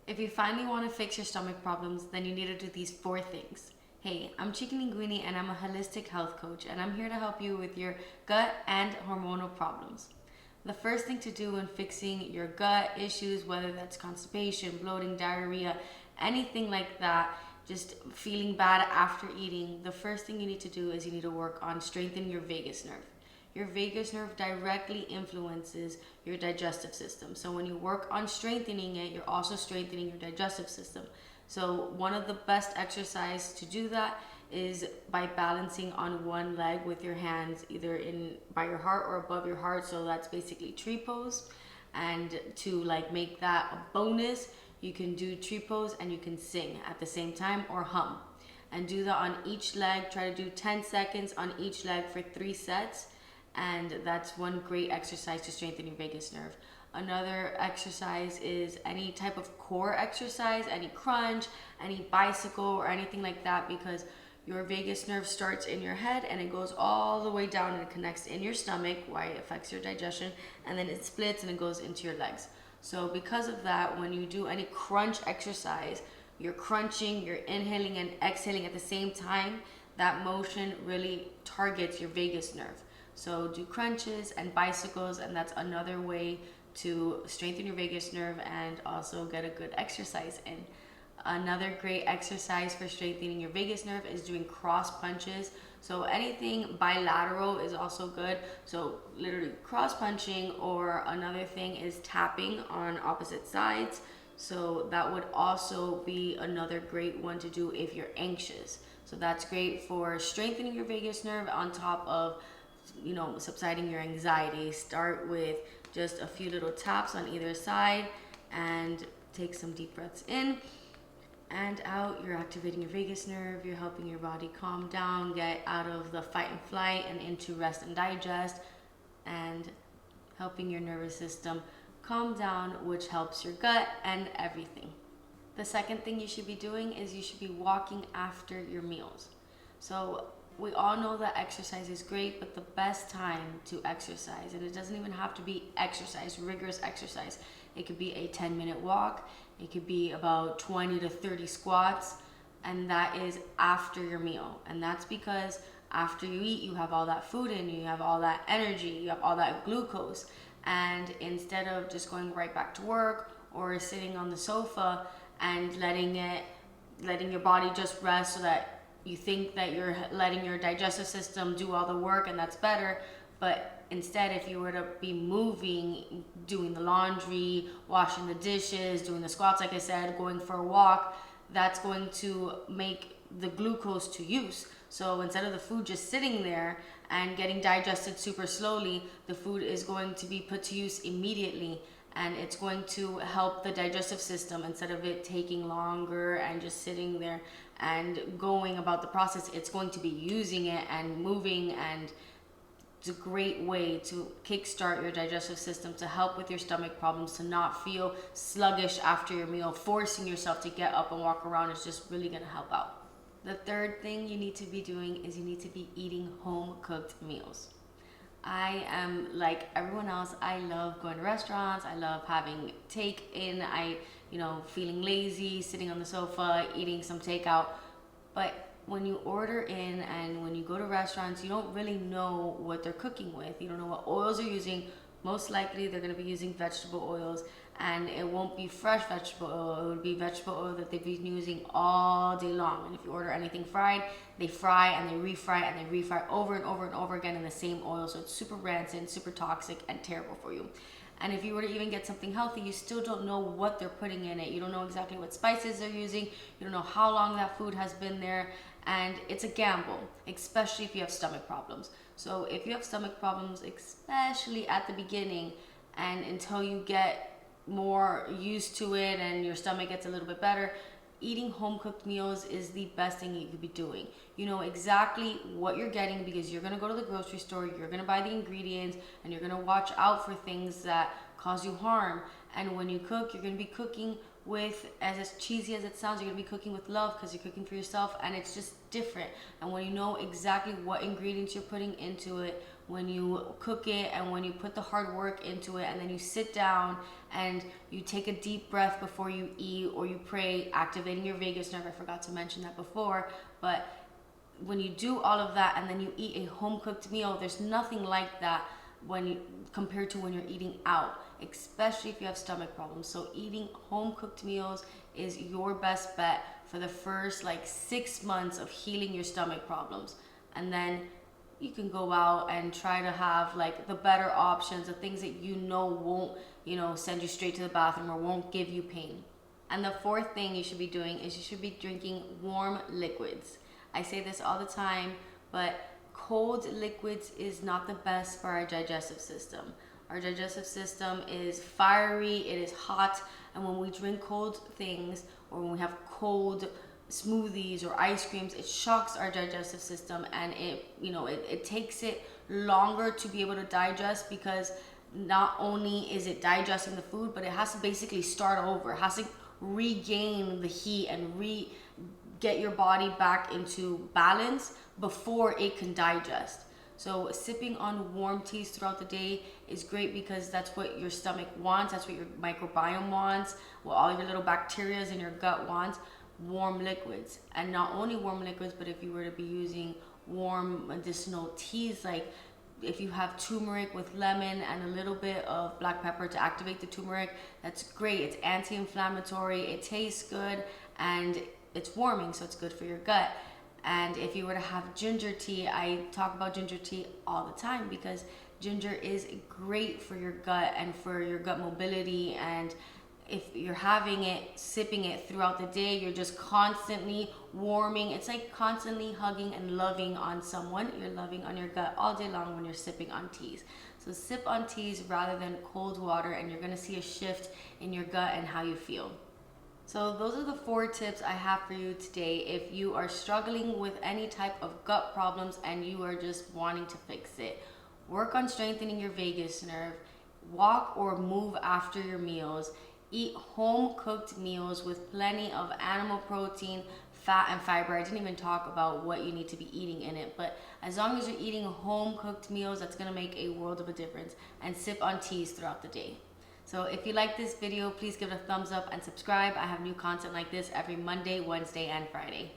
If you finally want to fix your stomach problems, then you need to do these 4 things. Hey, I'm Chiqui Linguine and I'm a holistic health coach, and I'm here to help you with your gut and hormonal problems. The first thing to do when fixing your gut issues, whether that's constipation, bloating, diarrhea, anything like that, just feeling bad after eating, the first thing you need to do is you need to work on strengthening your vagus nerve. Your vagus nerve directly influences your digestive system. So when you work on strengthening it, you're also strengthening your digestive system. So one of the best exercise to do that is by balancing on one leg with your hands either in by your heart or above your heart. So that's basically tree pose. And to make that a bonus, you can do tree pose and you can sing at the same time or hum. And do that on each leg. Try to do 10 seconds on each leg for 3 sets. And that's one great exercise to strengthen your vagus nerve. Another exercise is any type of core exercise, any crunch, any bicycle or anything like that, because your vagus nerve starts in your head and it goes all the way down and it connects in your stomach, why it affects your digestion, and then it splits and it goes into your legs. So because of that, when you do any crunch exercise, you're crunching, you're inhaling and exhaling at the same time. That motion really targets your vagus nerve. So do crunches and bicycles, and that's another way to strengthen your vagus nerve and also get a good exercise in. Another great exercise for strengthening your vagus nerve is doing cross punches. So anything bilateral is also good. So literally cross punching, or another thing is tapping on opposite sides. So that would also be another great one to do if you're anxious. So that's great for strengthening your vagus nerve on top of subsiding your anxiety. Start with just a few little taps on either side and take some deep breaths in and out. You're activating your vagus nerve, you're helping your body calm down, get out of the fight and flight and into rest and digest, and helping your nervous system calm down, which helps your gut and everything. The second thing you should be doing is you should be walking after your meals. So we all know that exercise is great, but the best time to exercise, and it doesn't even have to be exercise, rigorous exercise. It could be a 10-minute walk. It could be about 20 to 30 squats, and that is after your meal. And that's because after you eat, you have all that food in you, you have all that energy, you have all that glucose. And instead of just going right back to work or sitting on the sofa and letting your body just rest, so that you think that you're letting your digestive system do all the work and that's better, but instead, if you were to be moving, doing the laundry, washing the dishes, doing the squats, like I said, going for a walk, that's going to make the glucose to use. So instead of the food just sitting there and getting digested super slowly, the food is going to be put to use immediately, and it's going to help the digestive system instead of it taking longer and just sitting there and going about the process. It's going to be using it and moving, and it's a great way to kickstart your digestive system, to help with your stomach problems, to not feel sluggish after your meal. Forcing yourself to get up and walk around is just really going to help out. The third thing you need to be doing is you need to be eating home cooked meals. I am like everyone else. I love going to restaurants. I love having take in. Feeling lazy, sitting on the sofa, eating some takeout. But when you order in and when you go to restaurants, you don't really know what they're cooking with. You don't know what oils they're using. Most likely they're going to be using vegetable oils, and it won't be fresh vegetable oil. It would be vegetable oil that they've been using all day long. And if you order anything fried, they fry and they refry and they refry over and over and over again in the same oil. So it's super rancid, super toxic, and terrible for you. And if you were to even get something healthy, you still don't know what they're putting in it. You don't know exactly what spices they're using. You don't know how long that food has been there. And it's a gamble, especially if you have stomach problems. So if you have stomach problems, especially at the beginning, and until you get more used to it and your stomach gets a little bit better, eating home cooked meals is the best thing you could be doing. You know exactly what you're getting because you're going to go to the grocery store, you're going to buy the ingredients, and you're going to watch out for things that cause you harm. And when you cook, you're going to be cooking with, as cheesy as it sounds, you're going to be cooking with love because you're cooking for yourself, and it's just different. And when you know exactly what ingredients you're putting into it, when you cook it and when you put the hard work into it, and then you sit down and you take a deep breath before you eat, or you pray, activating your vagus nerve. I forgot to mention that before, but when you do all of that and then you eat a home cooked meal, there's nothing like that compared to when you're eating out, especially if you have stomach problems. So eating home cooked meals is your best bet for the first 6 months of healing your stomach problems. And then you can go out and try to have the better options, the things that won't send you straight to the bathroom or won't give you pain. And the fourth thing you should be doing is you should be drinking warm liquids. I say this all the time, but cold liquids is not the best for our digestive system. Our digestive system is fiery, it is hot, and when we drink cold things, or when we have cold smoothies or ice creams, it shocks our digestive system, and it takes it longer to be able to digest, because not only is it digesting the food, but it has to basically start over. It has to regain the heat and get your body back into balance before it can digest. So sipping on warm teas throughout the day is great, because that's what your stomach wants, that's what your microbiome wants, what all your little bacteria in your gut wants, warm liquids. And not only warm liquids, but if you were to be using warm medicinal teas, like if you have turmeric with lemon and a little bit of black pepper to activate the turmeric, that's great. It's anti-inflammatory, it tastes good, and it's warming, so it's good for your gut. And if you were to have ginger tea, I talk about ginger tea all the time, because ginger is great for your gut and for your gut mobility. And if you're having it, sipping it throughout the day, you're just constantly warming. It's like constantly hugging and loving on someone. You're loving on your gut all day long when you're sipping on teas. So sip on teas rather than cold water, and you're gonna see a shift in your gut and how you feel. So those are the 4 tips I have for you today. If you are struggling with any type of gut problems and you are just wanting to fix it, work on strengthening your vagus nerve, walk or move after your meals, eat home cooked meals with plenty of animal protein, fat, and fiber. I didn't even talk about what you need to be eating in it, but as long as you're eating home cooked meals, that's gonna make a world of a difference. And sip on teas throughout the day. So if you like this video, please give it a thumbs up and subscribe. I have new content like this every Monday, Wednesday, and Friday.